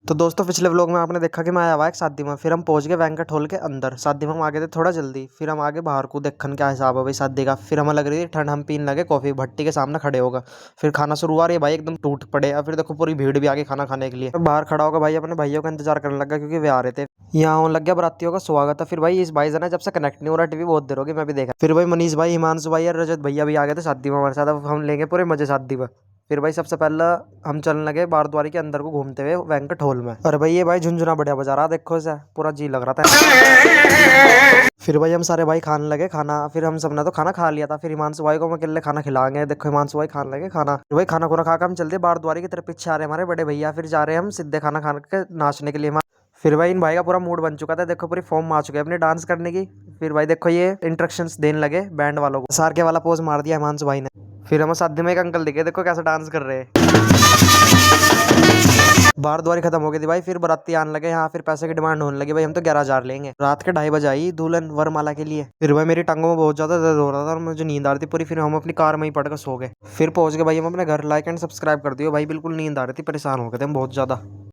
तो दोस्तों पिछले व्लॉग में आपने देखा कि मैं आया हुआ एक शादी में। फिर हम पहुंच गए वेंकट हॉल के अंदर। शादी में हम आ गए थे थोड़ा जल्दी। फिर हम आगे बाहर को देखन क्या हिसाब है भाई शादी का। फिर हमें लग रही थी ठंड, हम पीने लगे कॉफी भट्टी के सामने खड़े होगा। फिर खाना शुरू हुआ, रही भाई एकदम टूट पड़े। और फिर देखो पूरी भीड़ भी आ गई खाना खाने के लिए। बाहर खड़ा होगा भाई अपने भाइयों का इंतजार करने लगा क्योंकि वे आ रहे थे। यहाँ होने लग गया बरातियों का स्वागत है। फिर भाई इस भाई जब से कनेक्ट नहीं हो रहा टीवी, बहुत देर होगी मैं भी देखा। फिर भाई मनीष भाई, हिमांशु भाई और रजत भैया भी आ गए थे शादी में हमारे साथ। अब हम लेंगे पूरे मजे शादी में। फिर भाई सबसे पहले हम चलने लगे बारद्वारी के अंदर को घूमते हुए वेंकट हॉल में। और भाई ये भाई झुंझुना बढ़िया बजा रहा, देखो इसे पूरा जी लग रहा था। फिर भाई हम सारे भाई खाने लगे खाना। फिर हम सबने तो खाना खा लिया था। फिर हिमांशु भाई को हम अकेले खाना खिलाएंगे। देखो हिमांशु भाई खाने लगे खाना। फिर भाई खाना खुना खाकर हम चलते बारद्वारी की तरफ। पीछे आ रहे हमारे बड़े भैया। फिर जा रहे हैं हम सीधे खाना खाने के नाचने के लिए। फिर भाई इन भाई का पूरा मूड बन चुका था, देखो पूरी फॉर्म में आ चुके हैं अपने डांस करने की। फिर भाई देखो ये इंस्ट्रक्शंस देने लगे बैंड वालों को। सार के वाला पोज मार दिया हिमांशु भाई ने। फिर हमें शादी में एक अंकल दिखे, देखो कैसे डांस कर रहे हैं। बारद्वारी खत्म हो गई थी भाई। फिर बाराती आने लगे यहाँ। फिर पैसे की डिमांड होने लगी भाई, हम तो 11,000 लेंगे। रात के 2:30 आई दुल्हन वरमाला के लिए। फिर भाई मेरी टांगों में बहुत ज्यादा दर्द हो रहा था और मुझे नींद आ रही थी पूरी। फिर हम अपनी कार में ही पड़कर सो गए। फिर पहुंच गए भाई हम अपने घर। लाइक एंड सब्सक्राइब कर दियो भाई, बिल्कुल नींद आ रही थी, परेशान हो गए थे हम बहुत ज्यादा।